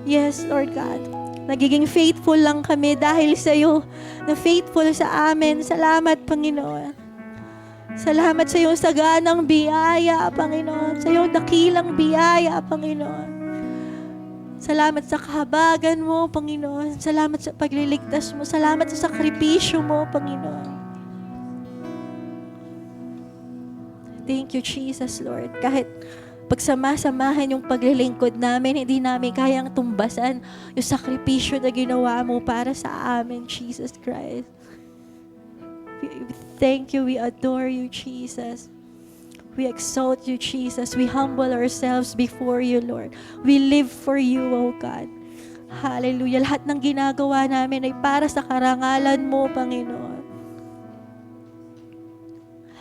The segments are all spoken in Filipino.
Yes, Lord God. Nagiging faithful lang kami dahil sa iyo na faithful sa amin. Salamat, Panginoon. Salamat sa iyong saganang biyaya, Panginoon. Sa iyong dakilang biyaya, Panginoon. Salamat sa kahabagan mo, Panginoon. Salamat sa pagliligtas mo. Salamat sa sakripisyo mo, Panginoon. Thank you, Jesus, Lord. Kahit pagsama-samahan yung paglilingkod namin, hindi namin kayang tumbasan yung sakripisyo na ginawa mo para sa amin, Jesus Christ. We thank you, we adore you, Jesus. We exalt you, Jesus. We humble ourselves before you, Lord. We live for you, oh God. Hallelujah. Lahat ng ginagawa namin ay para sa karangalan mo, Panginoon.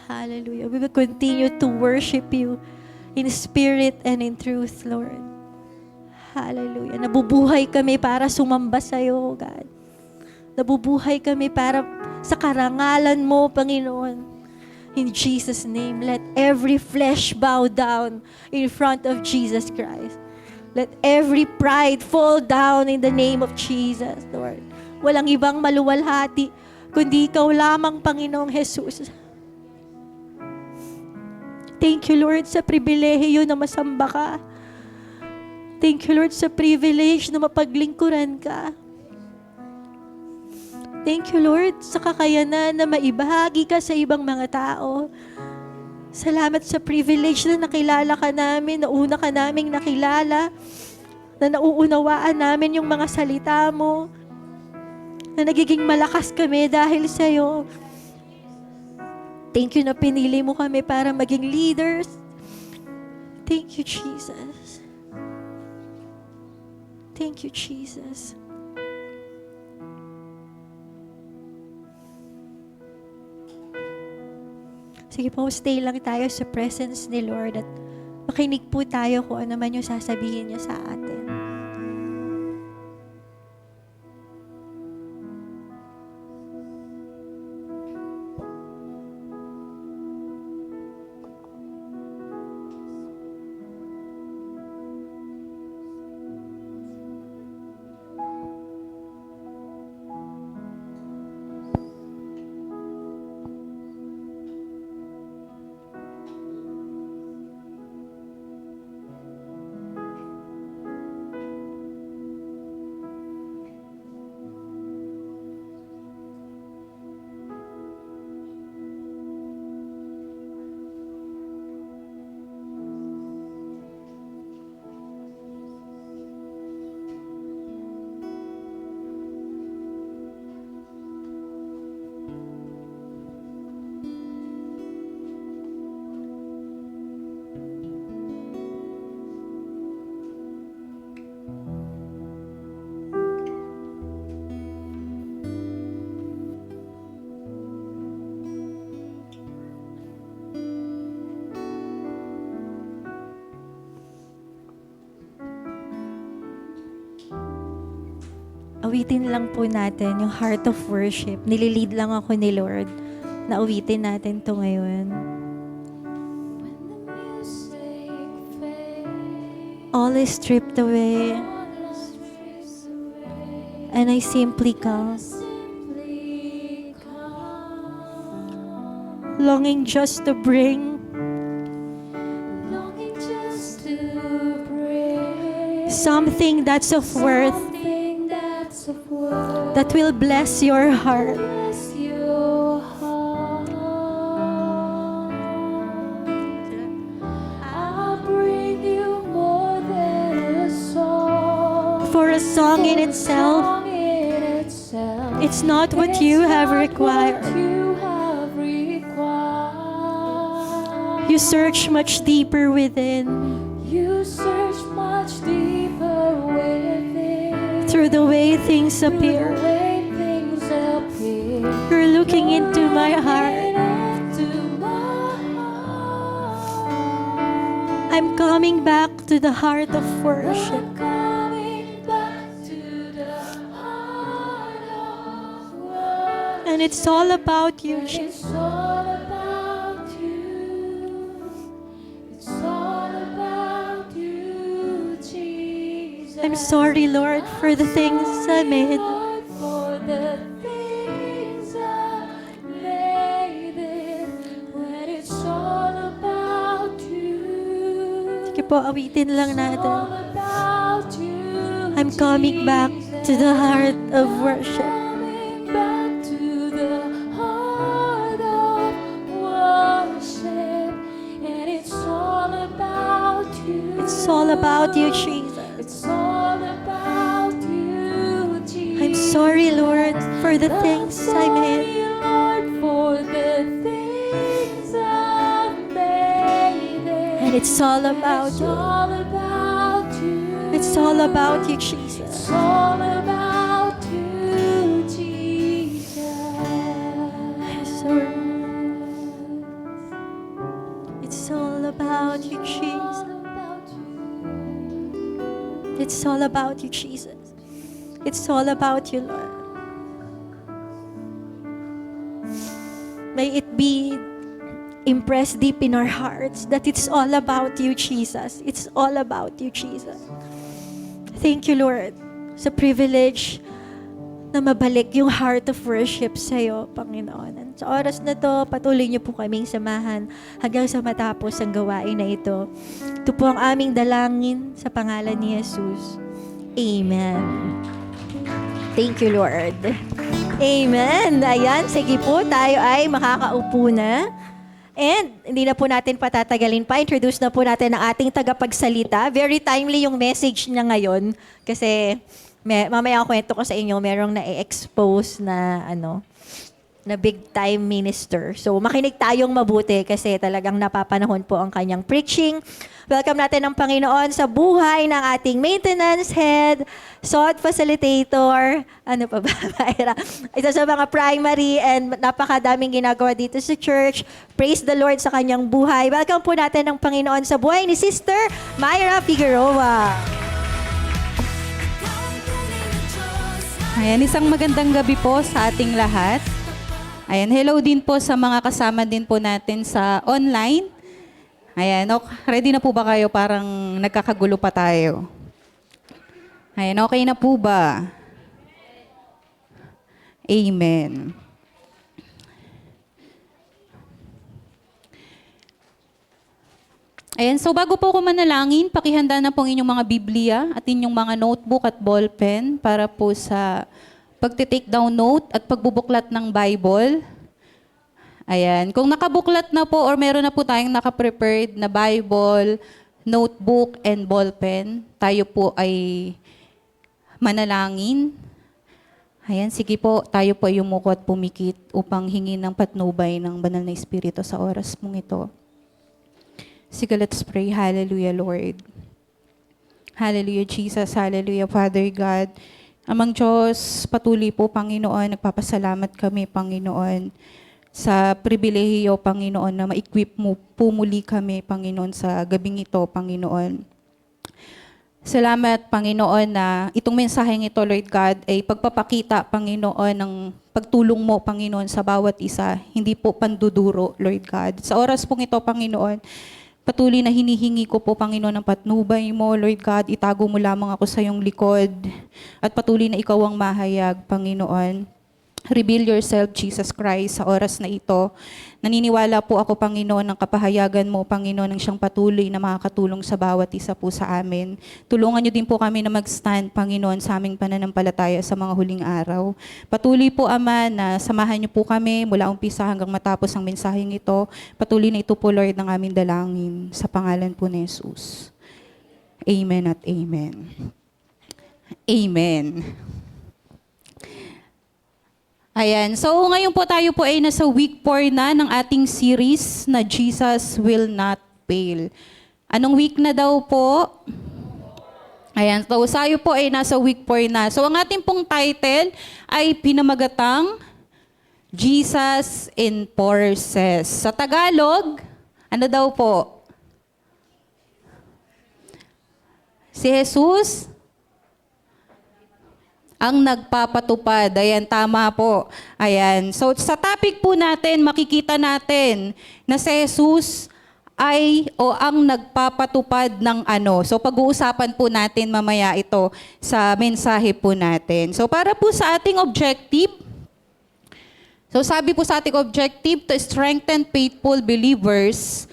Hallelujah. We will continue to worship you in spirit and in truth, Lord. Hallelujah. Nabubuhay kami para sumamba sa iyo, God. Nabubuhay kami para sa karangalan mo, Panginoon. In Jesus' name, let every flesh bow down in front of Jesus Christ. Let every pride fall down in the name of Jesus, Lord. Walang ibang maluwalhati, kundi ikaw lamang, Panginoong Jesus. Thank you, Lord, sa pribilehiyo na masamba ka. Thank you, Lord, sa privilege na mapaglingkuran ka. Thank you, Lord, sa kakayanan na maibahagi ka sa ibang mga tao. Salamat sa privilege na nakilala ka namin, na una ka naming nakilala, na nauunawaan namin yung mga salita mo, na nagiging malakas kami dahil sa iyo. Thank you na pinili mo kami para maging leaders. Thank you, Jesus. Thank you, Jesus. Sige po, stay lang tayo sa presence ni Lord at makinig po tayo kung ano man yung sasabihin niya sa atin. Awitin lang po natin yung heart of worship. Nililid lang ako ni Lord na awitin natin to ngayon. All is stripped away, and I simply come, longing just to bring something that's of worth, that will bless your heart. I'll bring you more than a song. For a song in itself, it's not what you have required. You search much deeper within. You search much deeper within. Through the way things appear, you're looking into my heart. I'm coming back to the heart of worship. And it's all about you, Jesus. I'm sorry, Lord, for the things I made. Lord, for the things I made it, when it's all about you. Sige po, awitin lang All natin. about you, I'm coming back to the heart of worship. coming back to the heart of worship, and it's all about you. It's all about you, Jesus. It's all about you, Jesus. I'm sorry, Lord, for the things I made. Sorry, Lord, for the things I've made it. And it's all about It's you. all about you. It's all about you, Jesus. It's all about you, Jesus. Sorry. It's all about you, Jesus. All about you. It's all about you, Jesus. It's all about you, Lord. May it be impressed deep in our hearts that it's all about you, Jesus. It's all about you, Jesus. Thank you, Lord, sa privilege na mabalik yung heart of worship sa iyo, Panginoon. And sa oras na to, patuloy niyo po kaming samahan hanggang sa matapos ang gawain na ito. Ito po ang aming dalangin sa pangalan ni Jesus. Amen. Thank you, Lord. Amen. Ayan, sige po, tayo ay makakaupo na. And hindi na po natin patatagalin pa. Introduce na po natin ang ating tagapagsalita. Very timely yung message niya ngayon. Kasi mamaya ako kwento ko sa inyo, merong na-expose na na big time minister. So makinig tayong mabuti kasi talagang napapanahon po ang kanyang preaching. Welcome natin ang Panginoon sa buhay ng ating maintenance head, SOD facilitator, ano pa ba, Myra? Isa sa mga primary and napakadaming ginagawa dito sa church. Praise the Lord sa kanyang buhay. Welcome po natin ang Panginoon sa buhay ni Sister Myra Figueroa. Ayan, isang magandang gabi po sa ating lahat. Ayan, hello din po sa mga kasama din po natin sa online. Ayan, ready na po ba kayo? Parang nagkakagulo pa tayo. Ayan, okay na po ba? Amen. Ayan, so bago po ako manalangin, pakihanda na po ang inyong mga Biblia at inyong mga notebook at ballpen para po sa pagtitake down note at pagbubuklat ng Bible. Ayan, kung nakabuklat na po or meron na po tayong nakaprepared na Bible, notebook, and ballpen, tayo po ay manalangin. Ayan, sige po, tayo po ay yumuko at pumikit upang hingin ng patnubay ng banal na Espiritu sa oras mong ito. Sige, let's pray. Hallelujah, Lord. Hallelujah, Jesus. Hallelujah, Father God. Amang Diyos, patuloy po, Panginoon, nagpapasalamat kami, Panginoon, sa pribilehiyo, Panginoon, na ma-equip mo po muli kami, Panginoon, sa gabing ito, Panginoon. Salamat, Panginoon, na itong mensaheng ito, Lord God, ay pagpapakita, Panginoon, ng pagtulong mo, Panginoon, sa bawat isa, hindi po panduduro, Lord God. Sa oras pong ito, Panginoon, patuloy na hinihingi ko po, Panginoon, ang patnubay mo, Lord God. Itago mo lamang ako sa iyong likod. At patuloy na ikaw ang mahayag, Panginoon. Reveal yourself, Jesus Christ, sa oras na ito. Naniniwala po ako, Panginoon, ng kapahayagan mo, Panginoon, ng siyang patuloy na makakatulong sa bawat isa po sa amin. Tulungan niyo din po kami na mag-stand, Panginoon, sa aming pananampalataya sa mga huling araw. Patuloy po, Ama, na samahan niyo po kami mula umpisa hanggang matapos ang mensaheng ito. Patuloy na ito po, Lord, ng aming dalangin sa pangalan po ni Jesus. Amen at amen. Amen. Ayan. So ngayon po tayo po ay nasa week 4 na ng ating series na Jesus Will Not Fail. Anong week na daw po? Ayan. So tayo po ay nasa week 4 na. So ang ating pong title ay pinamagatang Jesus Enforces. Sa Tagalog, ano daw po? Si Jesus ang nagpapatupad. Ayan, tama po. Ayan. So, sa topic po natin, makikita natin na si Jesus ay o ang nagpapatupad ng ano. So pag-uusapan po natin mamaya ito sa mensahe po natin. So para po sa ating objective, so sabi po sa ating objective, to strengthen faithful believers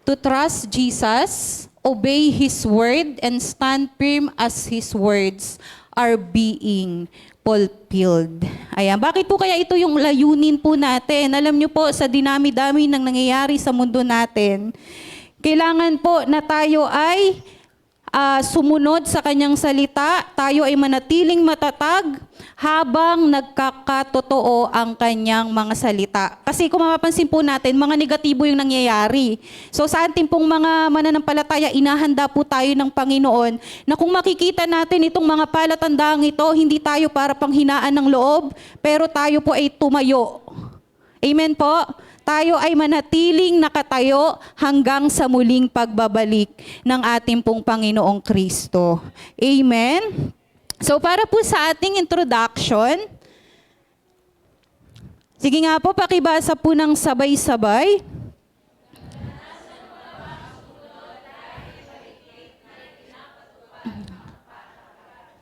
to trust Jesus, obey His word, and stand firm as His words are being fulfilled. Ayan, bakit po kaya ito yung layunin po natin? Alam niyo po, sa dinami-dami ng nangyayari sa mundo natin, kailangan po na tayo ay sumunod sa kanyang salita, tayo ay manatiling matatag habang nagkakatotoo ang kanyang mga salita. Kasi kung mapapansin po natin, mga negatibo yung nangyayari. So sa ating pong mga mananampalataya, inahanda po tayo ng Panginoon na kung makikita natin itong mga palatandang ito, hindi tayo para panghinaan ng loob, pero tayo po ay tumayo. Amen po? Tayo ay manatiling nakatayo hanggang sa muling pagbabalik ng ating pong Panginoong Kristo. Amen? So para po sa ating introduction, sige nga po, pakibasa po ng sabay-sabay.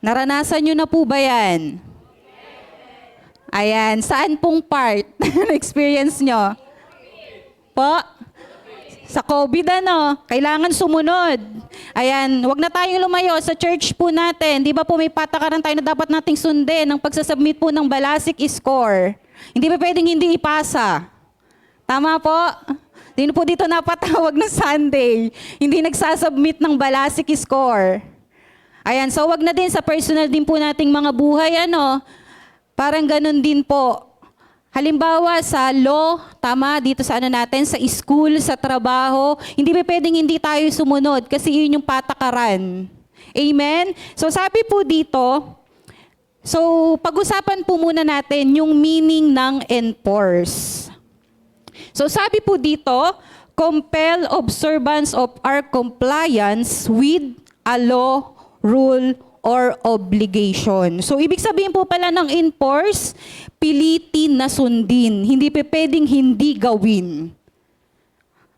Naranasan nyo na po ba yan? Ayan, saan pong part na-experience nyo? Po? Sa COVID ano, kailangan sumunod. Ayan, wag na tayong lumayo sa church po natin. Di ba po may patakaran tayo na dapat nating sundin ng pagsasubmit po ng basic score. Hindi pa pwedeng hindi ipasa. Tama po? Hindi po dito napatawag ng Sunday. Hindi nagsasubmit ng basic score. Ayan, so wag na din sa personal din po nating mga buhay ano. Parang ganun din po. Halimbawa sa law, tama, dito sa ano natin, sa school, sa trabaho, hindi pa pwedeng hindi tayo sumunod kasi yun yung patakaran. Amen? So sabi po dito, so pag-usapan po muna natin yung meaning ng enforce. So sabi po dito, compel observance of our compliance with a law, rule, or obligation. So, ibig sabihin po pala ng enforce, pilitin na sundin. Hindi pa pwedeng hindi gawin.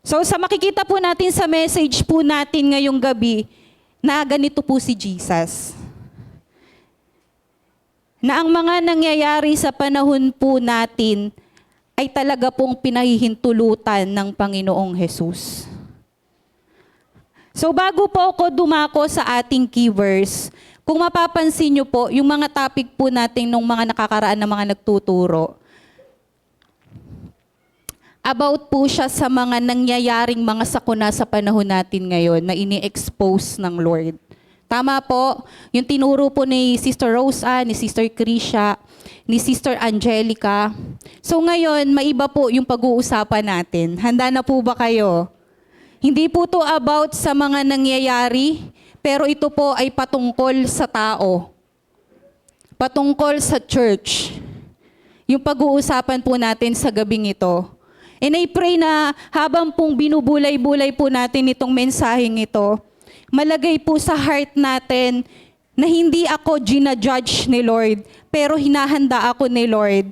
So, sa makikita po natin sa message po natin ngayong gabi, na ganito po si Jesus. Na ang mga nangyayari sa panahon po natin ay talaga pong pinahihintulutan ng Panginoong Jesus. So, bago po ako dumako sa ating key verse, kung mapapansin nyo po, yung mga topic po natin nung mga nakakaraan na mga nagtuturo, about po siya sa mga nangyayaring mga sakuna sa panahon natin ngayon na ini-expose ng Lord. Tama po, yung tinuro po ni Sister Rosa, ni Sister Krisha, ni Sister Angelica. So ngayon, maiba po yung pag-uusapan natin. Handa na po ba kayo? Hindi po to about sa mga nangyayari, pero ito po ay patungkol sa tao. Patungkol sa church. Yung pag-uusapan po natin sa gabing ito. And I pray na habang pong binubulay-bulay po natin itong mensaheng ito, malagay po sa heart natin na hindi ako ginajudge ni Lord, pero hinahanda ako ni Lord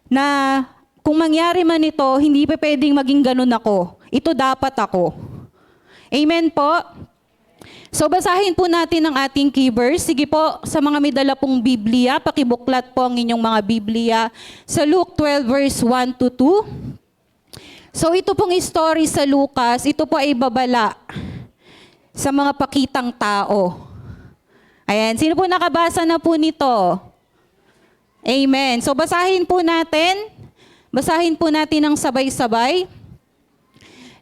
na kung mangyari man ito, hindi pa pwedeng maging ganun ako. Ito dapat ako. Amen po? So basahin po natin ang ating key verse. Sige po, sa mga may dala pong Biblia, pakibuklat po ang inyong mga Biblia sa Luke 12 verse 1 to 2. So ito pong story sa Lucas, ito po ay babala sa mga pakitang tao. Ayan, sino po nakabasa na po nito? Amen. So basahin po natin ng sabay-sabay.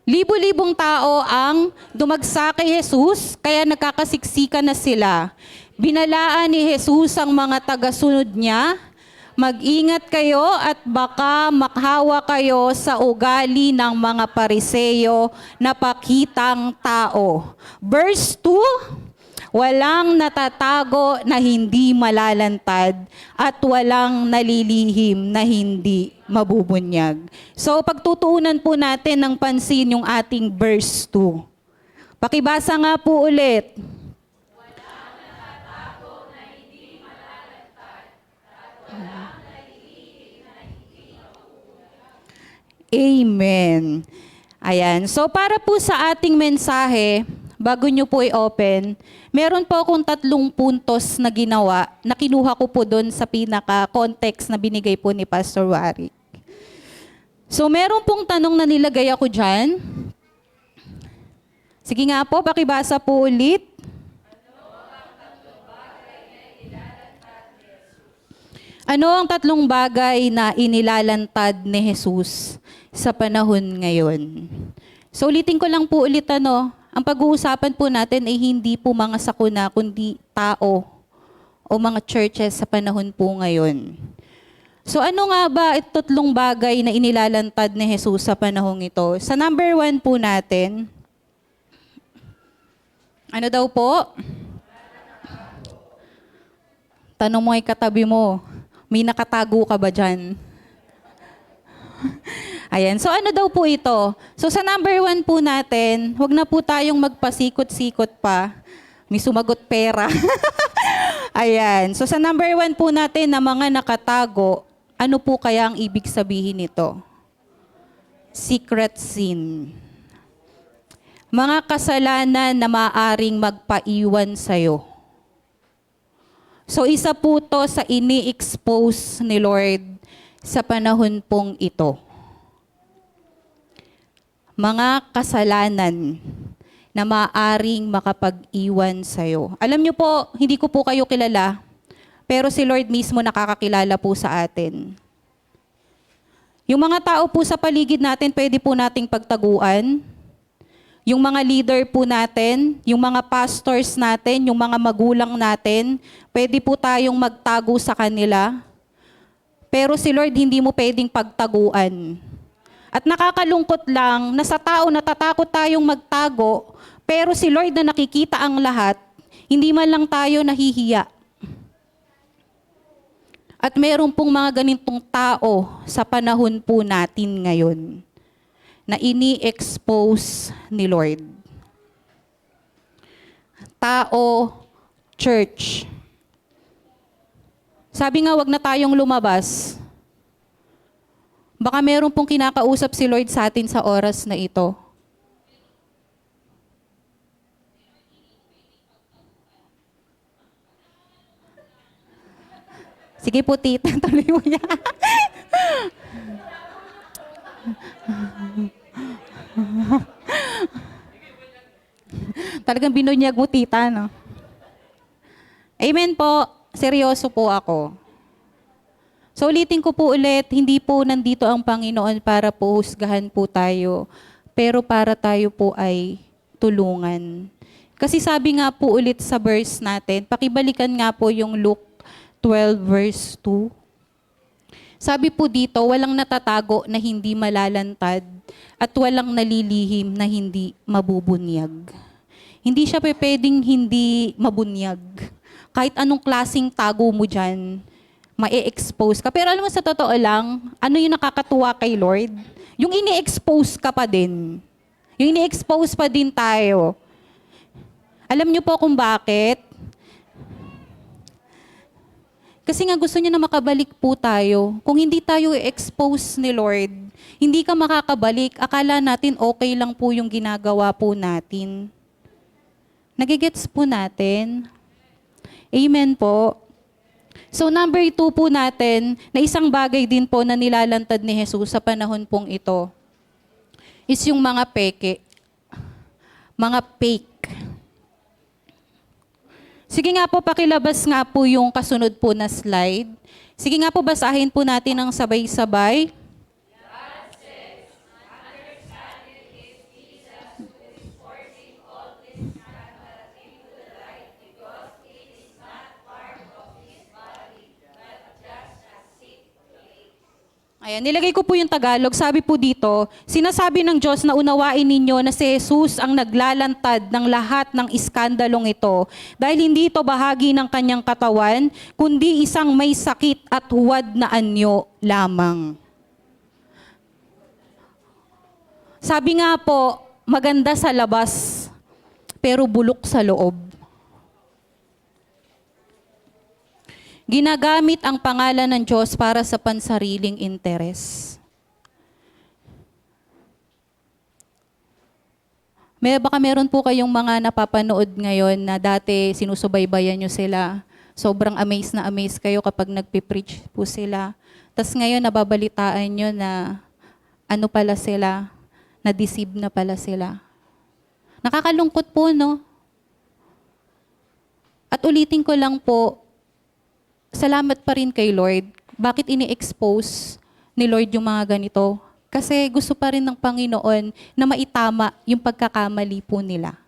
Libo-libong tao ang dumagsa kay Jesus, kaya nagkakasiksikan na sila. Binalaan ni Jesus ang mga tagasunod niya, mag-ingat kayo at baka makhawa kayo sa ugali ng mga Pariseo na pakitang tao. Verse 2, walang natatago na hindi malalantad at walang nalilihim na hindi mabubunyag. So pagtutuunan po natin ng pansin yung ating verse 2. Pakibasa nga po ulit. Walang natatago na hindi malalantad at walang nalilihim na hindi mabubunyag. Amen. Ayan. So para po sa ating mensahe, bago nyo po i-open, meron po akong 3 puntos na ginawa na kinuha ko po doon sa pinaka-context na binigay po ni Pastor Warwick. So meron pong tanong na nilagay ako dyan. Sige nga po, pakibasa po ulit. Ano ang 3 bagay na inilalantad ni Jesus sa panahon ngayon? So ulitin ko lang po ulit ang pag-uusapan po natin ay hindi po mga sakuna, kundi tao o mga churches sa panahon po ngayon. So ano nga ba ito 3 bagay na inilalantad ni Jesus sa panahong ito? Sa number 1 po natin, ano daw po? Tanong mo ay katabi mo, may nakatago ka ba dyan? Ayan, so ano daw po ito? So sa number 1 po natin, wag na po tayong magpasikot-sikot pa. May sumagot pera. Ayan, so sa number 1 po natin na mga nakatago, ano po kaya ang ibig sabihin nito? Secret sin. Mga kasalanan na maaring magpaiwan sa'yo. So isa po to sa ini-expose ni Lord sa panahon pong ito. Mga kasalanan na maaring makapag-iwan sa'yo. Alam niyo po, hindi ko po kayo kilala, pero si Lord mismo nakakakilala po sa atin. Yung mga tao po sa paligid natin, pwede po nating pagtaguan. Yung mga leader po natin, yung mga pastors natin, yung mga magulang natin, pwede po tayong magtago sa kanila. Pero si Lord hindi mo pwedeng pagtaguan. At nakakalungkot lang na sa tao natatakot tayong magtago, pero si Lord na nakikita ang lahat, hindi man lang tayo nahihiya. At meron pong mga ganitong tao sa panahon po natin ngayon na ini-expose ni Lord. Tao, church. Sabi nga, wag na tayong lumabas. Baka meron pong kinakausap si Lord sa atin sa oras na ito. Sige po, tita, tuloy mo yan. Talagang binunyag mo, tita, no? Amen po. Seryoso po ako. So ulitin ko po ulit, hindi po nandito ang Panginoon para po husgahan po tayo, pero para tayo po ay tulungan. Kasi sabi nga po ulit sa verse natin, pakibalikan nga po yung Luke 12 verse 2. Sabi po dito, walang natatago na hindi malalantad at walang nalilihim na hindi mabubunyag. Hindi siya pwedeng hindi mabunyag. Kahit anong klaseng tago mo dyan, ma-expose ka. Pero alam mo sa totoo lang, ano yung nakakatuwa kay Lord? Yung ini-expose ka pa din. Yung ini-expose pa din tayo. Alam niyo po kung bakit? Kasi nga gusto niya na makabalik po tayo. Kung hindi tayo i-expose ni Lord, hindi ka makakabalik. Akala natin okay lang po yung ginagawa po natin. Nagigets po natin? Amen po. So number 2 po natin, na isang bagay din po na nilalantad ni Jesus sa panahon pong ito, is yung mga peke, mga fake. Sige nga po, pakilabas nga po yung kasunod po na slide. Sige nga po, basahin po natin ng sabay-sabay. Ayan, nilagay ko po yung Tagalog. Sabi po dito, sinasabi ng Diyos na unawain ninyo na si Jesus ang naglalantad ng lahat ng iskandalong ito dahil hindi ito bahagi ng kanyang katawan, kundi isang may sakit at huwad na anyo lamang. Sabi nga po, maganda sa labas, pero bulok sa loob. Ginagamit ang pangalan ng Diyos para sa pansariling interes. Baka meron po kayong mga napapanood ngayon na dati sinusubaybayan nyo sila. Sobrang amazed na amazed kayo kapag nagpipreach po sila. Tapos ngayon nababalitaan nyo na ano pala sila, na-deceive na pala sila. Nakakalungkot po, no? At ulitin ko lang po, salamat pa rin kay Lord. Bakit ini-expose ni Lord yung mga ganito? Kasi gusto pa rin ng Panginoon na maitama yung pagkakamali po nila.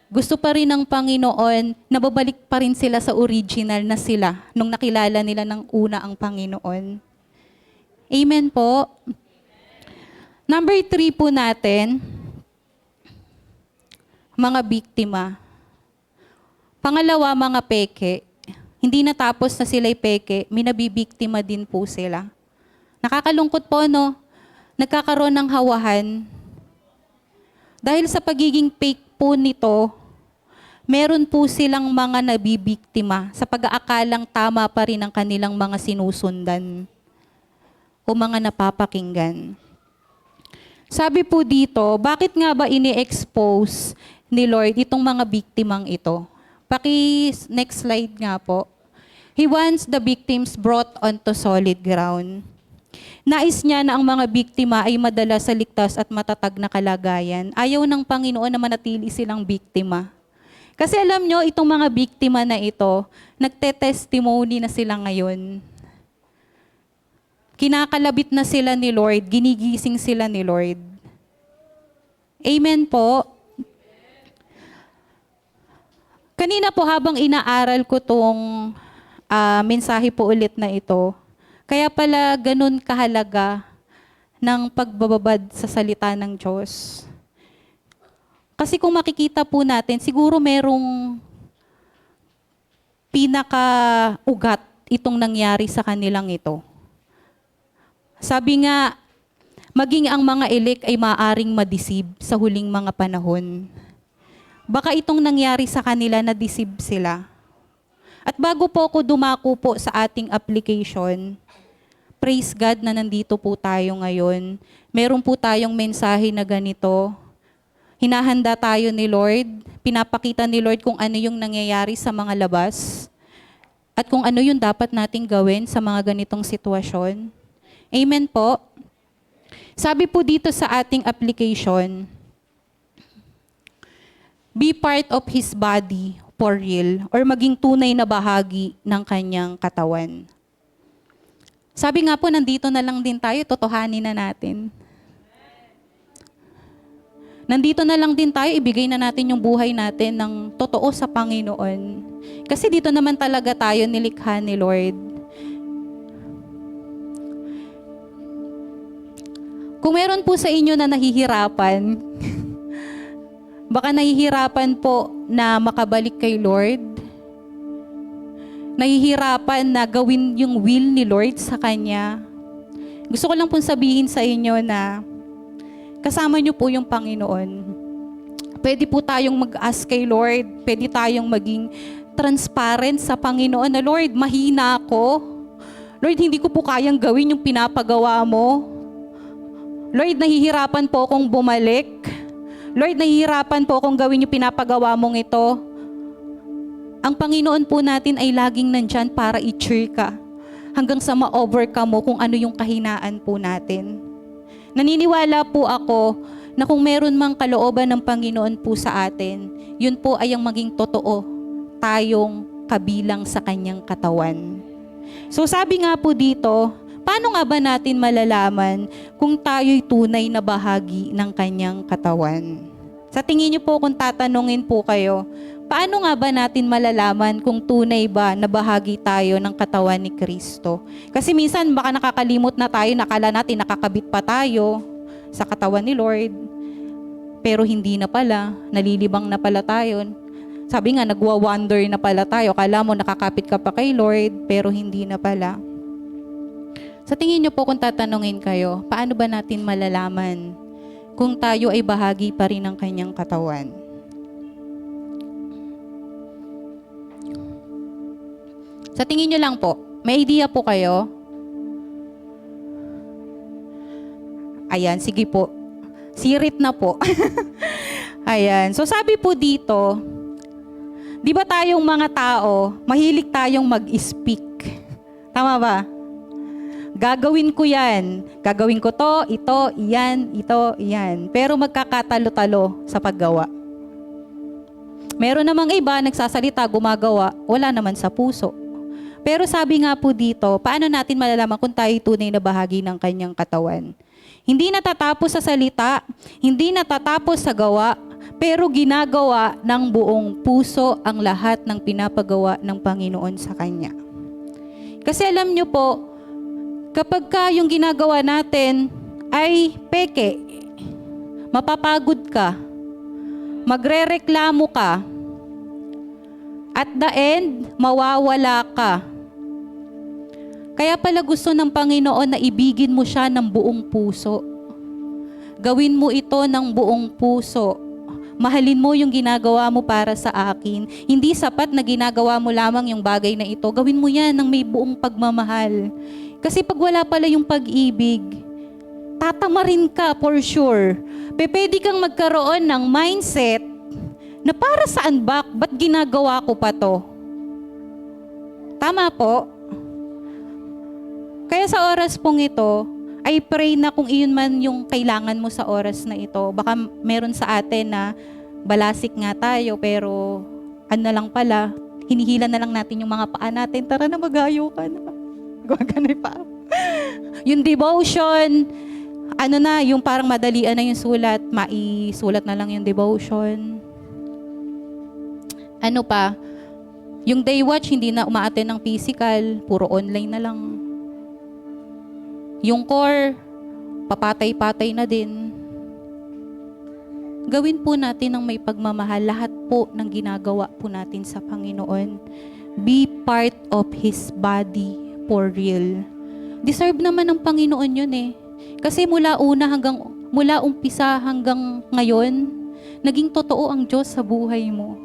Gusto pa rin ng Panginoon na babalik pa rin sila sa original na sila nung nakilala nila ng una ang Panginoon. Amen po. Number 3 po natin, mga biktima. Pangalawa, mga peke. Hindi natapos na sila'y peke, minabibiktima din po sila. Nakakalungkot po, no? Nagkakaroon ng hawahan. Dahil sa pagiging fake po nito, meron po silang mga nabibiktima sa pag-aakalang tama pa rin ang kanilang mga sinusundan o mga napapakinggan. Sabi po dito, bakit nga ba ini-expose ni Lord itong mga biktimang ito? Next slide nga po. He wants the victims brought onto solid ground. Nais niya na ang mga biktima ay madala sa ligtas at matatag na kalagayan. Ayaw ng Panginoon na manatili silang biktima. Kasi alam nyo, itong mga biktima na ito, nagte-testimony na sila ngayon. Kinakalabit na sila ni Lord, ginigising sila ni Lord. Amen po. Kanina po habang inaaral ko tong mensahe po ulit na ito, kaya pala ganun kahalaga ng pagbababad sa salita ng Diyos. Kasi kung makikita po natin, siguro merong pinaka-ugat itong nangyari sa kanilang ito. Sabi nga, maging ang mga elect ay maaring ma-deceive sa huling mga panahon. Baka itong nangyari sa kanila na deceive sila. At bago po ako dumako po sa ating application, praise God na nandito po tayo ngayon. Meron po tayong mensahe na ganito. Hinahanda tayo ni Lord, pinapakita ni Lord kung ano yung nangyayari sa mga labas at kung ano yung dapat nating gawin sa mga ganitong sitwasyon. Amen po. Sabi po dito sa ating application, be part of His body for real or maging tunay na bahagi ng kanyang katawan. Sabi nga po, nandito na lang din tayo, totohanin na natin. Nandito na lang din tayo, ibigay na natin yung buhay natin ng totoo sa Panginoon. Kasi dito naman talaga tayo nilikha ni Lord. Kung meron po sa inyo na nahihirapan, baka nahihirapan po na makabalik kay Lord, nahihirapan na gawin yung will ni Lord sa Kanya. Gusto ko lang pong sabihin sa inyo na kasama niyo po yung Panginoon. Pwede po tayong mag-ask kay Lord, pwede tayong maging transparent sa Panginoon na, Lord, mahina ako. Lord, hindi ko po kayang gawin yung pinapagawa mo. Lord, nahihirapan po akong bumalik. Lord, nahihirapan po akong gawin yung pinapagawa mong ito. Ang Panginoon po natin ay laging nandyan para i-cheer ka hanggang sa ma-overcome mo kung ano yung kahinaan po natin. Naniniwala po ako na kung meron mang kalooban ng Panginoon po sa atin, yun po ay ang maging totoo tayong kabilang sa kanyang katawan. So sabi nga po dito, paano nga ba natin malalaman kung tayo'y tunay na bahagi ng kanyang katawan? Sa tingin niyo po, kung tatanungin po kayo, paano nga ba natin malalaman kung tunay ba na bahagi tayo ng katawan ni Kristo? Kasi minsan baka nakakalimot na tayo, nakala natin nakakabit pa tayo sa katawan ni Lord. Pero hindi na pala, nalilibang na pala tayo. Sabi nga, nagwa-wonder na pala tayo. Kala mo nakakapit ka pa kay Lord, pero hindi na pala. Sa tingin niyo po, kung tatanungin kayo, paano ba natin malalaman kung tayo ay bahagi pa rin ng kanyang katawan? Sa tingin niyo lang po, may idea po kayo? Ayan, sige po. Sirit na po. Ayan. So sabi po dito, di ba tayong mga tao, mahilig tayong mag-speak. Tama ba? Gagawin ko yan. Gagawin ko to, ito, iyan. Pero magkakatalo-talo sa paggawa. Meron namang iba, nagsasalita, gumagawa, wala naman sa puso. Pero sabi nga po dito, paano natin malalaman kung tayo tunay na bahagi ng kanyang katawan? Hindi natatapos sa salita, hindi natatapos sa gawa, pero ginagawa ng buong puso ang lahat ng pinapagawa ng Panginoon sa Kanya. Kasi alam nyo po, kapag yung ginagawa natin ay peke, mapapagod ka, magrereklamo ka, at the end, mawawala ka. Kaya pala gusto ng Panginoon na ibigin mo siya ng buong puso. Gawin mo ito ng buong puso. Mahalin mo yung ginagawa mo para sa akin. Hindi sapat na ginagawa mo lamang yung bagay na ito. Gawin mo yan ng may buong pagmamahal. Kasi pag wala pala yung pag-ibig, tatamarin ka for sure. Pwede kang magkaroon ng mindset na para saan ba? Ba't ginagawa ko pa to? Tama po? Kaya sa oras pong ito, I pray na kung iyon man yung kailangan mo sa oras na ito, baka meron sa atin na balasik nga tayo, pero ano na lang pala, hinihila na lang natin yung mga paa natin, tara na magayo ka na. Gaganoy pa. Yung devotion, ano na, yung parang madalian na yung sulat, maisulat na lang yung devotion. Ano pa, yung day watch, hindi na umaattend ng physical, puro online na lang. Yung core, papatay-patay na din. Gawin po natin ng may pagmamahal lahat po ng ginagawa po natin sa Panginoon. Be part of His body for real. Deserve naman ng Panginoon yun eh. Kasi mula umpisa hanggang ngayon, naging totoo ang Diyos sa buhay mo.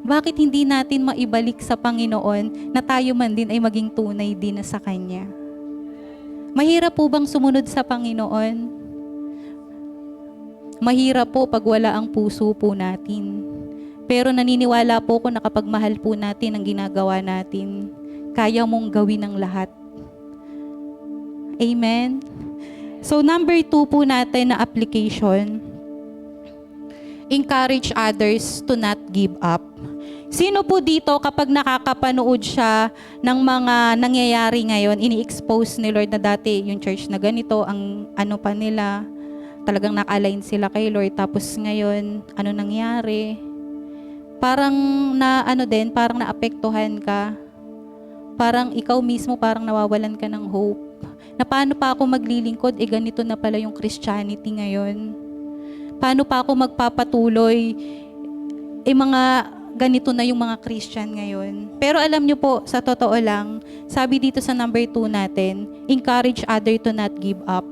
Bakit hindi natin maibalik sa Panginoon na tayo man din ay maging tunay din na sa Kanya? Mahirap po bang sumunod sa Panginoon? Mahirap po pag wala ang puso po natin. Pero naniniwala po ko na kapag mahal po natin ang ginagawa natin, kaya mong gawin ang lahat. Amen? So number 2 po natin na application, encourage others to not give up. Sino po dito kapag nakakapanood siya ng mga nangyayari ngayon, ini-expose ni Lord na dati yung church na ganito, ang ano pa nila, talagang naka-align sila kay Lord, tapos ngayon, ano nangyari? Parang parang naapektuhan ka. Parang ikaw mismo parang nawawalan ka ng hope. Na paano pa ako maglilingkod? Ganito na pala yung Christianity ngayon. Paano pa ako magpapatuloy? Mga ganito na yung mga Christian ngayon. Pero alam nyo po, sa totoo lang, sabi dito sa number 2 natin, encourage others to not give up.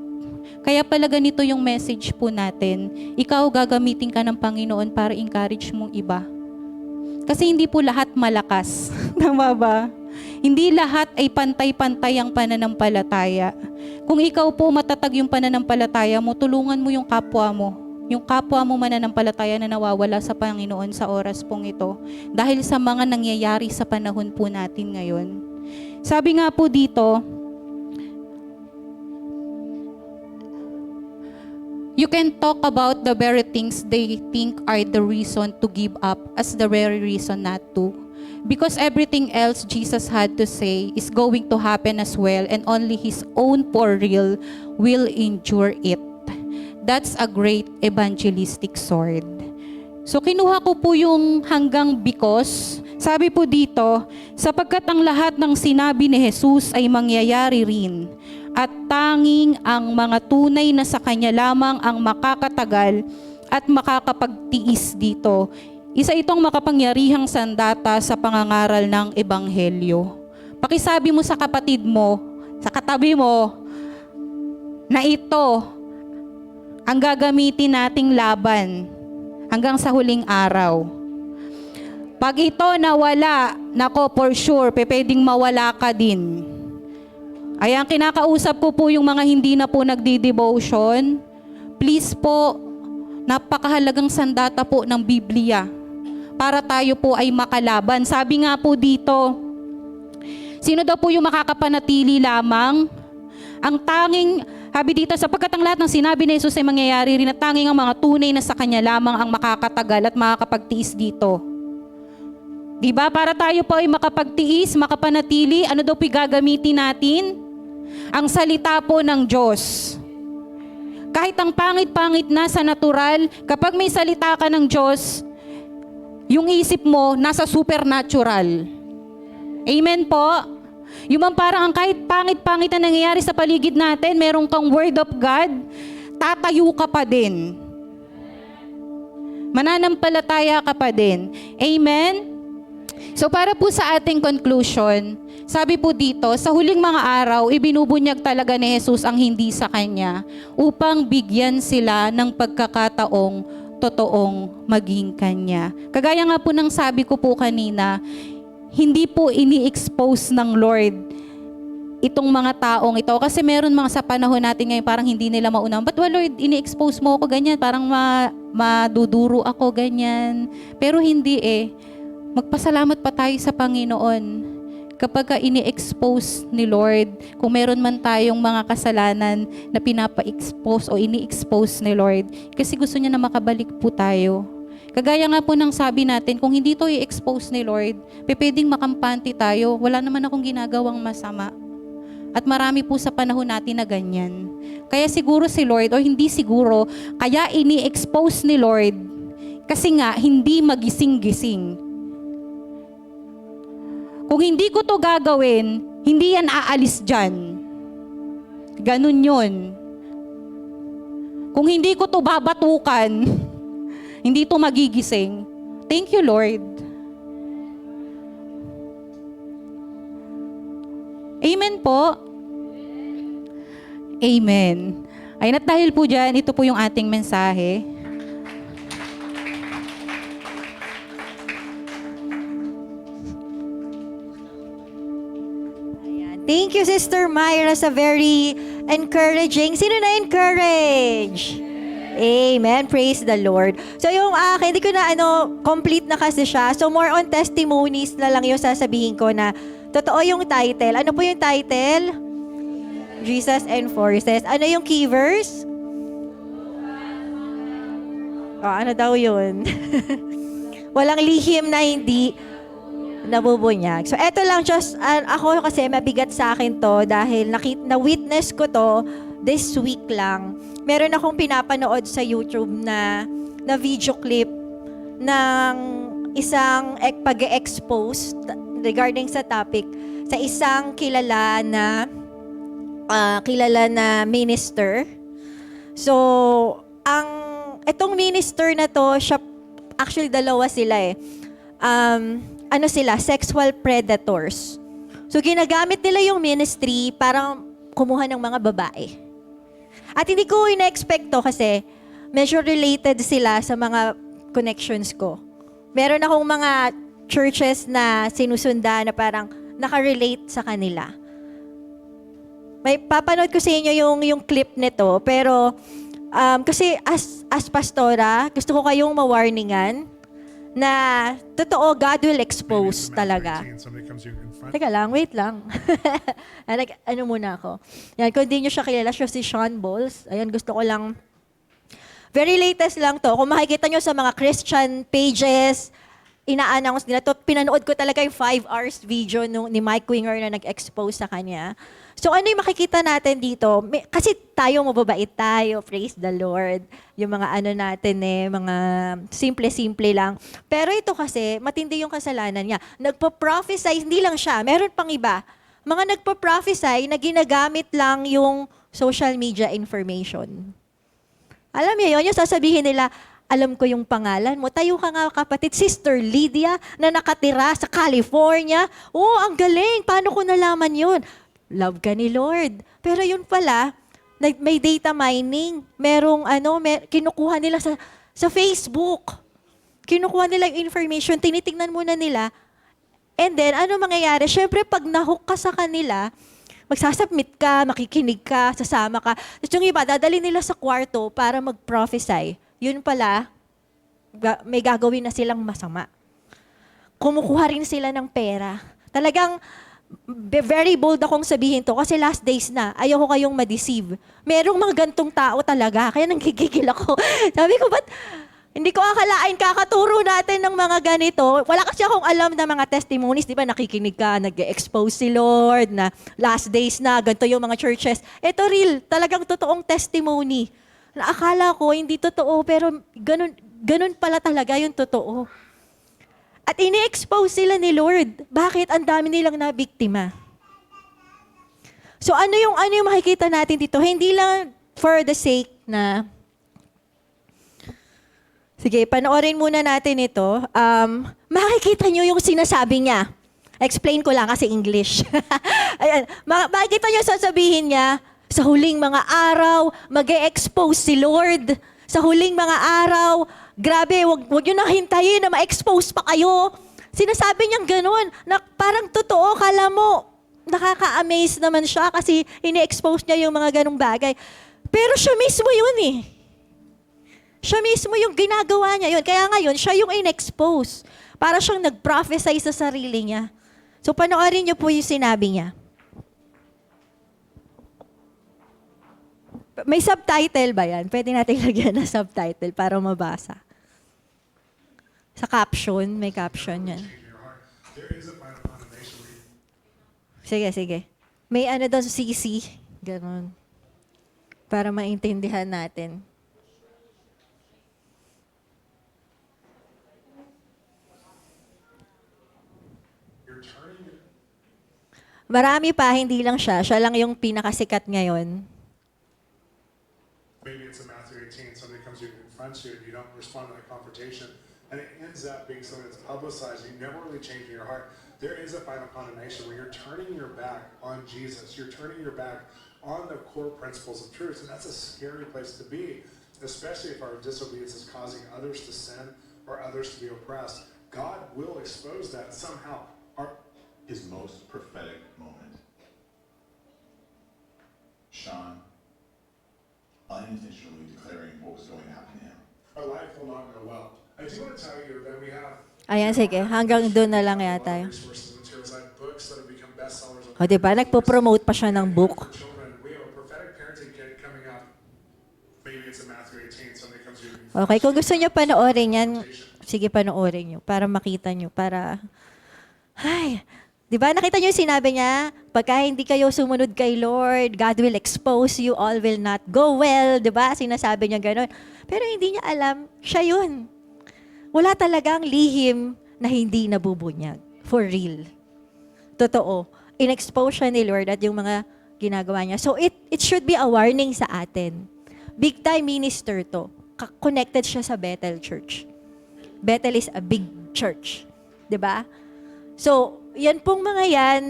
Kaya pala ganito yung message po natin. Ikaw gagamitin ka ng Panginoon para encourage mong iba. Kasi hindi po lahat malakas. Tama ba? Hindi lahat ay pantay-pantay ang pananampalataya. Kung ikaw po matatag yung pananampalataya mo, tulungan mo yung kapwa mo. Yung kapwa mo mananampalataya na nawawala sa Panginoon sa oras pong ito. Dahil sa mga nangyayari sa panahon po natin ngayon. Sabi nga po dito, you can talk about the very things they think are the reason to give up as the very reason not to. Because everything else Jesus had to say is going to happen as well, and only His own for real will endure it. That's a great evangelistic sword. So kinuha ko po yung hanggang because, sabi po dito, sapagkat ang lahat ng sinabi ni Jesus ay mangyayari rin, at tanging ang mga tunay na sa Kanya lamang ang makakatagal at makakapagtiis dito. Isa itong makapangyarihang sandata sa pangangaral ng Ebanghelyo. Pakisabi mo sa kapatid mo, sa katabi mo, na ito ang gagamitin nating laban hanggang sa huling araw. Pag ito nawala, nako for sure, pwedeng mawala ka din. Ay ang kinakausap ko po yung mga hindi na po nagdi-devotion, please po, napakahalagang sandata po ng Biblia para tayo po ay makalaban. Sabi nga po dito, sino daw po yung makakapanatili lamang? Ang tanging, sabi dito, sapagkat ang lahat ng sinabi ni Jesus ay mangyayari rin at tanging ang mga tunay na sa Kanya lamang ang makakatagal at makakapagtiis dito. Diba? Para tayo po ay makapagtiis, makapanatili, ano daw po gagamitin natin? Ang salita po ng Diyos. Kahit ang pangit-pangit na sa natural, kapag may salita ka ng Diyos, yung isip mo nasa supernatural. Amen po? Yung parang ang kahit pangit-pangit na nangyayari sa paligid natin, meron kang word of God, tatayo ka pa din. Mananampalataya ka pa din. Amen? So para po sa ating conclusion, sabi po dito, sa huling mga araw, ibinubunyag talaga ni Jesus ang hindi sa Kanya upang bigyan sila ng pagkakataong totoong maging Kanya. Kagaya nga po ng sabi ko po kanina, hindi po ini-expose ng Lord itong mga taong ito. Kasi meron mga sa panahon natin ngayon, parang hindi nila maunawaan. But Lord, ini-expose mo ako ganyan, parang maduduro ako ganyan. Pero hindi eh. Magpasalamat pa tayo sa Panginoon kapag ini-expose ni Lord, kung meron man tayong mga kasalanan na pinapa-expose o ini-expose ni Lord, kasi gusto niya na makabalik po tayo. Kagaya nga po ng sabi natin, kung hindi to i-expose ni Lord, pwedeng makampante tayo, wala naman akong ginagawang masama. At marami po sa panahon natin na ganyan. Kaya siguro si Lord, o hindi siguro, kaya ini-expose ni Lord, kasi nga hindi magising-gising. Kung hindi ko to gagawin, hindi yan aalis dyan. Ganun yun. Kung hindi ko to babatukan, hindi to magigising. Thank you, Lord. Amen po. Amen. Ayun, at dahil po dyan, ito po yung ating mensahe. Thank you, Sister Myra, sa very encouraging. Sino na-encourage? Amen. Praise the Lord. So yung akin, hindi ko na complete na kasi siya. So more on testimonies na lang yung sasabihin ko na totoo yung title. Ano po yung title? Jesus Enforces. Ano yung key verse? Ano daw yun? Walang lihim na hindi nabubunyag. So, eto lang, just, ako kasi mabigat sa akin to dahil na-witness ko to this week lang. Meron akong pinapanood sa YouTube na video clip ng isang pag-expose regarding sa topic sa isang kilala na minister. So, itong minister na to, actually dalawa sila eh. Sexual predators. So, ginagamit nila yung ministry para kumuha ng mga babae. At hindi ko ina-expect to kasi medyo related sila sa mga connections ko. Meron akong mga churches na sinusunda na parang nakarelate sa kanila. May papanood ko sa inyo yung clip nito, pero kasi as pastora, gusto ko kayong ma-warningan na totoo, God will expose talaga. Teka lang, wait lang. Muna ako. Yan, kung di nyo siya kilala, siya si Sean Bowles. Ayan, gusto ko lang. Very latest lang to. Kung makikita nyo sa mga Christian pages, ina-announce nila to. Pinanood ko talaga yung 5 hours video ni Mike Winger na nag-expose sa kanya. So ano yung makikita natin dito? Kasi tayo mababait tayo, praise the Lord. Yung mga natin mga simple-simple lang. Pero ito kasi, matindi yung kasalanan niya. Nagpo-prophesy, hindi lang siya, meron pang iba. Mga nagpo-prophesy na ginagamit lang yung social media information. Alam niyo yun, yung sasabihin nila, alam ko yung pangalan mo. Tayo ka nga kapatid, Sister Lydia, na nakatira sa California. Oh, ang galing. Paano ko nalaman yun? Love ka ni Lord. Pero yun pala, may data mining. Merong kinukuha nila sa Facebook. Kinukuha nila yung information, tinitingnan muna nila. And then, ano mangyayari? Siyempre, pag nahook ka sa kanila, magsasubmit ka, makikinig ka, sasama ka. Tapos yung iba, dadali nila sa kwarto para mag-prophesy. yun pala, may gagawin na silang masama. Kumukuha rin sila ng pera. Talagang, very bold akong sabihin to kasi last days na, ayoko kayong ma-deceive. Merong mga gantong tao talaga, kaya nanggigigil ako. Sabi ko, ba't hindi ko akalain kakaturo natin ng mga ganito? Wala kasi akong alam na mga testimonies, di ba nakikinig ka, nag-expose si Lord, na last days na, ganito yung mga churches. Ito real, talagang totoong testimony. Akala ko hindi totoo, pero ganun pala talaga yung totoo. At ini-expose sila ni Lord. Bakit? Ang dami nilang nabiktima. So ano yung makikita natin dito? Hindi lang for the sake na, sige, panoorin muna natin ito. Makikita nyo yung sinasabi niya. Explain ko lang kasi English. Ayan. Makikita nyo sasabihin niya, sa huling mga araw, mag-e-expose si Lord. Sa huling mga araw, grabe, wag nyo nang hintayin na ma-expose pa kayo. Sinasabi niyang ganun, na parang totoo, kala mo, nakaka-amaze naman siya kasi ini-expose niya yung mga ganung bagay. Pero siya mismo yun eh. Siya mismo yung ginagawa niya yun. Kaya ngayon, siya yung in-expose. Para siyang nag-prophesy sa sarili niya. So panoorin niyo po yung sinabi niya. May subtitle ba yan? Pwede natin lagyan na subtitle para mabasa. Sa caption, may caption yan. Sige. May ano daw CC. Ganon. Para maintindihan natin. Marami pa, hindi lang siya. Siya lang yung pinakasikat ngayon. Maybe it's in Matthew 18, somebody comes to you and confronts you and you don't respond to that confrontation. And it ends up being something that's publicized. You never really change in your heart. There is a final condemnation where you're turning your back on Jesus. You're turning your back on the core principles of truth. And that's a scary place to be, especially if our disobedience is causing others to sin or others to be oppressed. God will expose that somehow. His most prophetic moment. Sean unintentionally declaring what was going to happen to him. Our life will not go well. I do want to tell you that we have Ayan, sige. Hanggang doon na lang yata yun. resources and materials. I have books that have become bestsellers. O diba, nagpo-promote pa siya ng book. For children. We have a prophetic parenting kit coming up. Maybe it's in Matthew 18. Somebody comes to you. Okay, kung gusto niyo panoorin yan, sige panoorin niyo para makita niyo, para, ay, di ba nakita niyo yung sinabi niya, pagka hindi kayo sumunod kay Lord, God will expose you, all will not go well, di ba? Sinasabi niya gano'n. Pero hindi niya alam, siya yun. Wala talagang lihim na hindi nabubunyag. For real. Totoo. In-expose siya ni Lord at yung mga ginagawa niya. So it should be a warning sa atin. Big time minister to. Connected siya sa Bethel Church. Bethel is a big church. 'Di ba? So, yan pong mga yan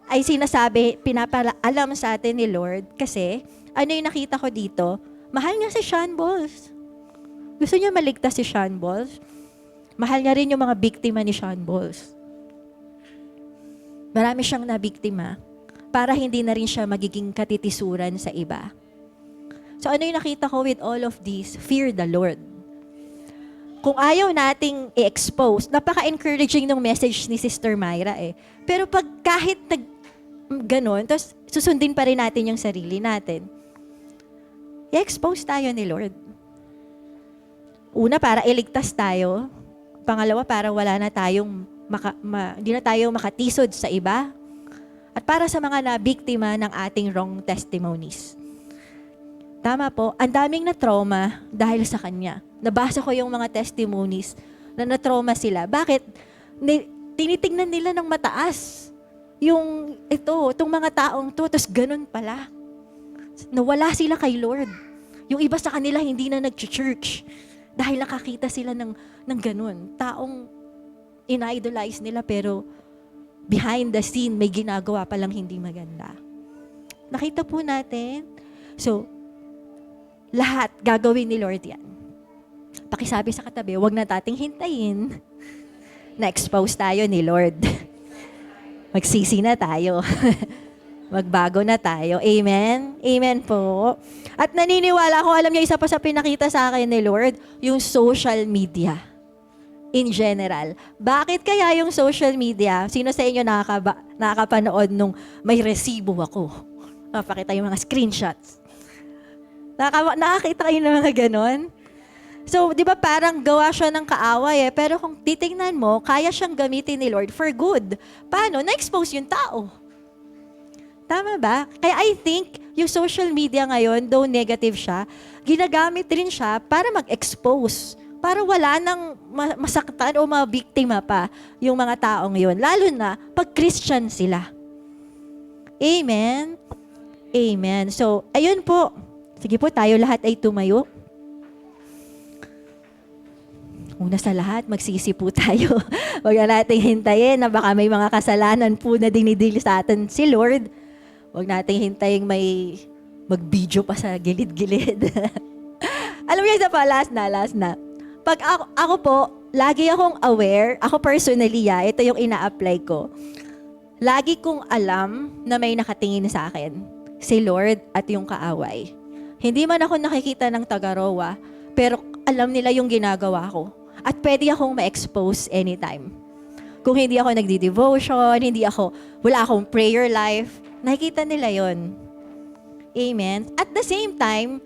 ay sinasabi, pinapaalam sa atin ni Lord kasi ano yung nakita ko dito? Mahal niya si Sean Balls. Gusto niya maligtas si Sean Balls. Mahal niya rin yung mga biktima ni Sean Balls. Marami siyang nabiktima para hindi na rin siya magiging katitisuran sa iba. So ano yung nakita ko with all of this? Fear the Lord. Kung ayaw nating i-expose, napaka-encouraging ng message ni Sister Myra eh. Pero pag kahit ganon, tapos susundin pa rin natin yung sarili natin, i-expose tayo ni Lord. Una, para iligtas tayo. Pangalawa, para wala na tayong, hindi na tayo makatisod sa iba. At para sa mga nabiktima ng ating wrong testimonies. Tama po, ang daming na-trauma dahil sa kanya. Nabasa ko yung mga testimonies na na-trauma sila. Bakit? Tinitingnan nila ng mataas. Itong mga taong to, tapos ganun pala. Nawala sila kay Lord. Yung iba sa kanila hindi na nag-church. Dahil nakakita sila ng ganun. Taong in-idolize nila pero behind the scene may ginagawa palang hindi maganda. Nakita po natin. So, lahat gagawin ni Lord yan. Pakisabi sa katabi, huwag na tating hintayin. Na-expose tayo ni Lord. Magsisi na tayo. Magbago na tayo. Amen? Amen po. At naniniwala ako, alam niyo, isa pa sa pinakita sa akin ni Lord, yung social media. In general. Bakit kaya yung social media, sino sa inyo nakakapanood nung may resibo ako? Mapakita yung mga screenshots. Nakakita kayo ng mga ganon? So, di ba parang gawa siya ng kaaway pero kung titingnan mo, kaya siyang gamitin ni Lord for good. Paano? Na-expose yung tao. Tama ba? Kaya I think yung social media ngayon, though negative siya, ginagamit rin siya para mag-expose. Para wala nang masaktan o mabiktima pa yung mga taong yun. Lalo na pag Christian sila. Amen? Amen. So, ayun po. Sige po, tayo lahat ay tumayo. Una sa lahat, magsisi po tayo. Huwag na natin hintayin na baka may mga kasalanan po na dinidil sa atin si Lord. Huwag natin hintayin may mag-video pa sa gilid-gilid. Alam mo isa pa, last na. Pag ako po, lagi akong aware, ako personally, ito yung ina-apply ko. Lagi kong alam na may nakatingin sa akin, si Lord at yung kaaway. Hindi man ako nakikita ng tagarowa, pero alam nila yung ginagawa ko. At pwede akong ma-expose anytime. Kung hindi ako nagdi-devotion, wala akong prayer life, nakikita nila yon. Amen? At the same time,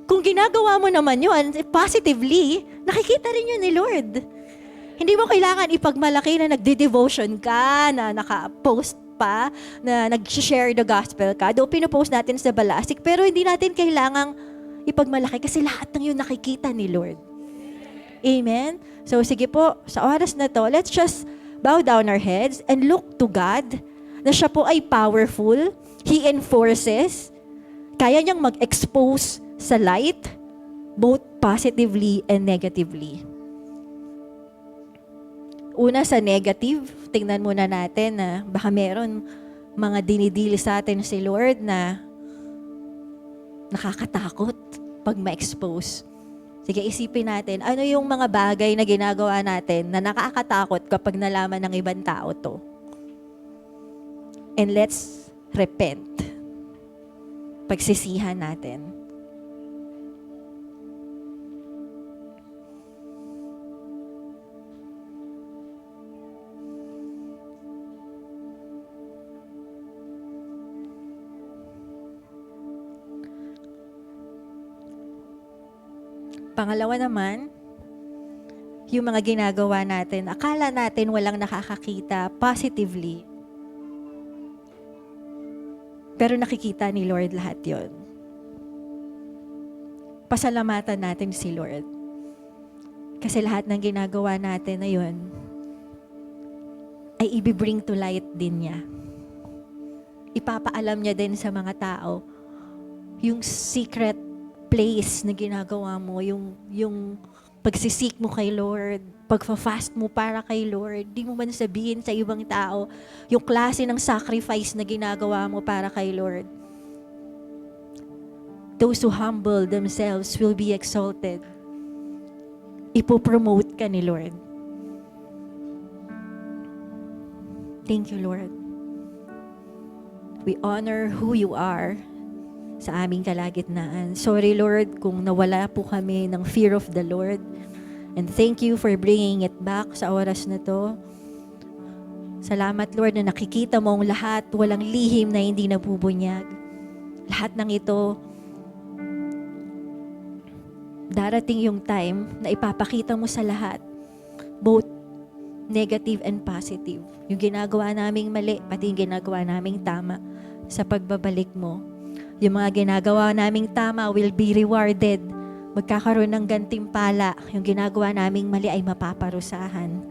kung ginagawa mo naman yun, positively, nakikita rin yun ni Lord. Hindi mo kailangan ipagmalaki na nagde-devotion ka, na naka-post pa, na nag-share the gospel ka. Though pinopost natin sa Balasik, pero hindi natin kailangang ipagmalaki kasi lahat ng yun nakikita ni Lord. Amen? So sige po, sa oras na to, let's just bow down our heads and look to God na siya po ay powerful. He enforces. Kaya niyang mag-expose sa light, both positively and negatively. Una sa negative, tingnan muna natin na baka meron mga dinidili sa atin si Lord na nakakatakot pag ma-expose. Sige, isipin natin, ano yung mga bagay na ginagawa natin na nakakatakot kapag nalaman ng ibang tao to? And let's repent. Pagsisihan natin. Pangalawa naman, yung mga ginagawa natin, akala natin walang nakakakita positively. Pero nakikita ni Lord lahat yon. Pasalamatan natin si Lord. Kasi lahat ng ginagawa natin na yun, ay i-bring to light din niya. Ipapaalam niya din sa mga tao yung secret place na ginagawa mo, yung pagsisik mo kay Lord, pagfa-fast mo para kay Lord, di mo man sabihin sa ibang tao yung klase ng sacrifice na ginagawa mo para kay Lord. Those who humble themselves will be exalted. Ipopromote ka ni Lord. Thank you, Lord. We honor who you are sa aming kalagitnaan. Sorry, Lord, kung nawala po kami ng fear of the Lord. And thank you for bringing it back sa oras na to. Salamat, Lord, na nakikita mo ang lahat, walang lihim na hindi nabubunyag. Lahat ng ito, darating yung time na ipapakita mo sa lahat, both negative and positive. Yung ginagawa naming mali, pati yung ginagawa naming tama sa pagbabalik mo. Yung mga ginagawa naming tama will be rewarded. Magkakaroon ng gantimpala. Yung ginagawa naming mali ay mapaparusahan.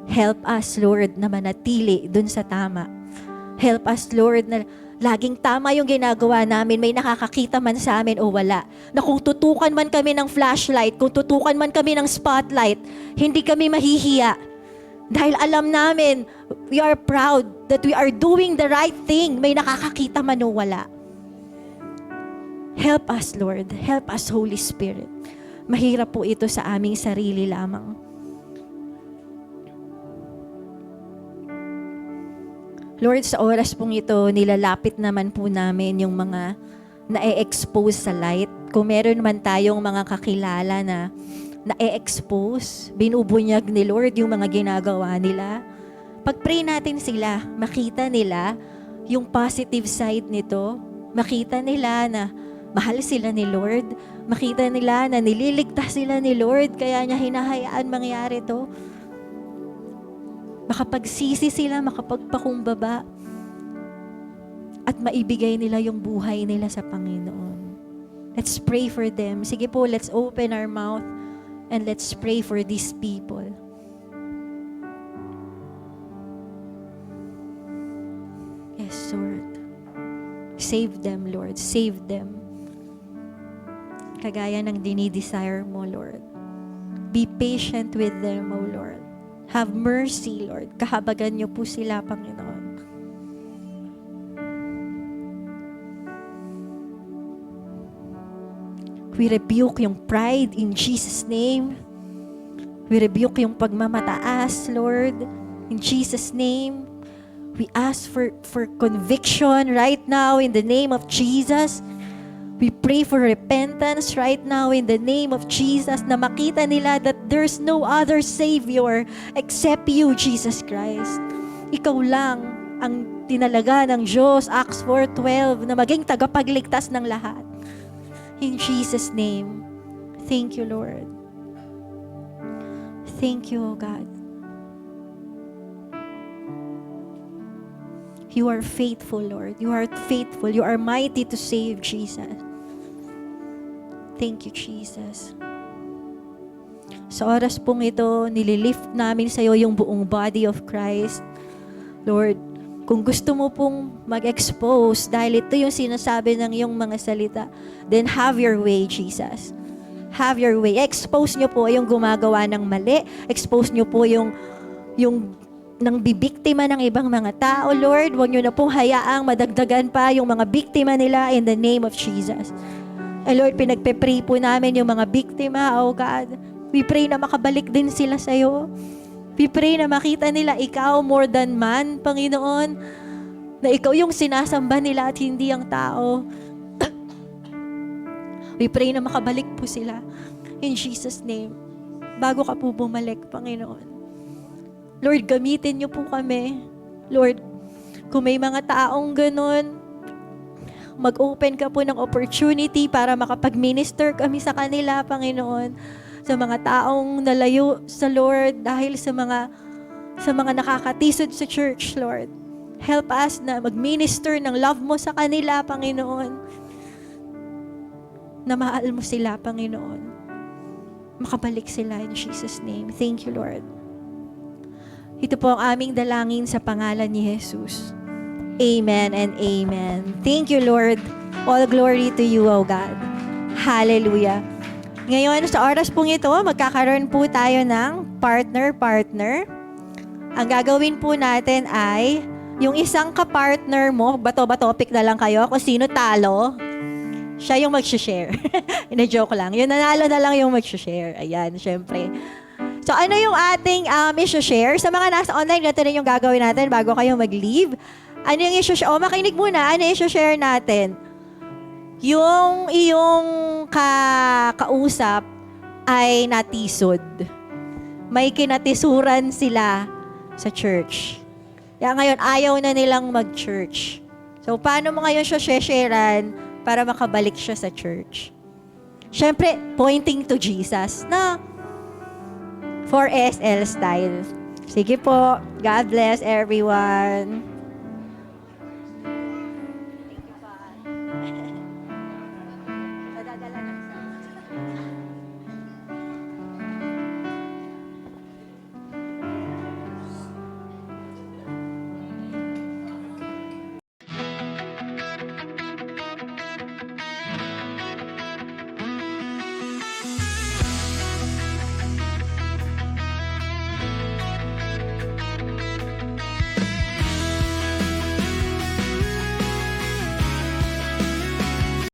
Help us, Lord, na manatili dun sa tama. Help us, Lord, na laging tama yung ginagawa namin. May nakakakita man sa amin o wala. Na kung tutukan man kami ng flashlight, kung tutukan man kami ng spotlight, hindi kami mahihiya. Dahil alam namin, we are proud that we are doing the right thing. May nakakakita man o wala. Help us, Lord. Help us, Holy Spirit. Mahirap po ito sa aming sarili lamang. Lord, sa oras pong ito, nilalapit naman po namin yung mga na-expose sa light. Kung meron man tayong mga kakilala na na-expose, binubunyag ni Lord yung mga ginagawa nila, pag-pray natin sila, makita nila yung positive side nito, makita nila na mahal sila ni Lord, makita nila na nililigtas sila ni Lord, kaya niya hinahayaan mangyari to. Makapagsisi sila, makapagpakumbaba, at maibigay nila yung buhay nila sa Panginoon. Let's pray for them. Sige po, let's open our mouth and let's pray for these people. Yes, Lord. Save them, Lord. Save them. Kagaya ng dinidesire mo, Lord. Be patient with them, O Lord. Have mercy, Lord. Kahabagan niyo po sila, Panginoon. We rebuke yung pride in Jesus' name. We rebuke yung pagmamataas, Lord. In Jesus' name. We ask for conviction right now in the name of Jesus. We pray for repentance right now in the name of Jesus, na makita nila that there's no other Savior except you, Jesus Christ. Ikaw lang ang tinalaga ng Diyos, Acts 4:12, na maging tagapagligtas ng lahat. In Jesus' name, thank you, Lord. Thank you, O God. You are faithful, Lord. You are faithful. You are mighty to save, Jesus. Thank you, Jesus. Sa oras pong ito, nililift namin sa iyo yung buong body of Christ. Lord, kung gusto mo pong mag-expose, dahil ito yung sinasabi ng iyong mga salita, then have your way, Jesus. Have your way. Expose nyo po yung gumagawa ng mali. Expose nyo po yung nang bibiktima ng ibang mga tao, Lord. Huwag nyo na pong hayaang madagdagan pa yung mga biktima nila in the name of Jesus. And Lord, pinagpe-pray po namin yung mga biktima, oh God. We pray na makabalik din sila sa iyo. We pray na makita nila ikaw more than man, Panginoon. Na ikaw yung sinasamba nila at hindi ang tao. We pray na makabalik po sila in Jesus' name. Bago ka po bumalik, Panginoon. Lord, gamitin niyo po kami. Lord, kung may mga taong ganun, mag-open ka po ng opportunity para makapag-minister kami sa kanila, Panginoon. Sa mga taong nalayo sa Lord dahil sa mga nakakatisod sa church, Lord. Help us na mag-minister ng love mo sa kanila, Panginoon. Na mahal mo sila, Panginoon. Makabalik sila in Jesus' name. Thank you, Lord. Ito po ang aming dalangin sa pangalan ni Jesus. Amen and amen. Thank you, Lord. All glory to you, O God. Hallelujah. Ngayon, sa oras pong ito, magkakaroon po tayo ng partner-partner. Ang gagawin po natin ay, yung isang ka-partner mo, bato-bato, pick na lang kayo, kung sino talo, siya yung mag-share. Ina-joke lang. Yung nanalo na lang yung mag-share. Ayan, syempre. So, ano yung ating i-share? Sa mga nasa online, ganito rin yung gagawin natin bago kayo mag-leave. Ano yung i-share? O, makinig muna. Ano yung i-share natin? Yung iyong kausap ay natisod. May kinatisuran sila sa church. Kaya ngayon, ayaw na nilang mag-church. So, paano mo ngayon siya sharean para makabalik siya sa church? Siyempre, pointing to Jesus na 4SL style. Sige po. God bless everyone.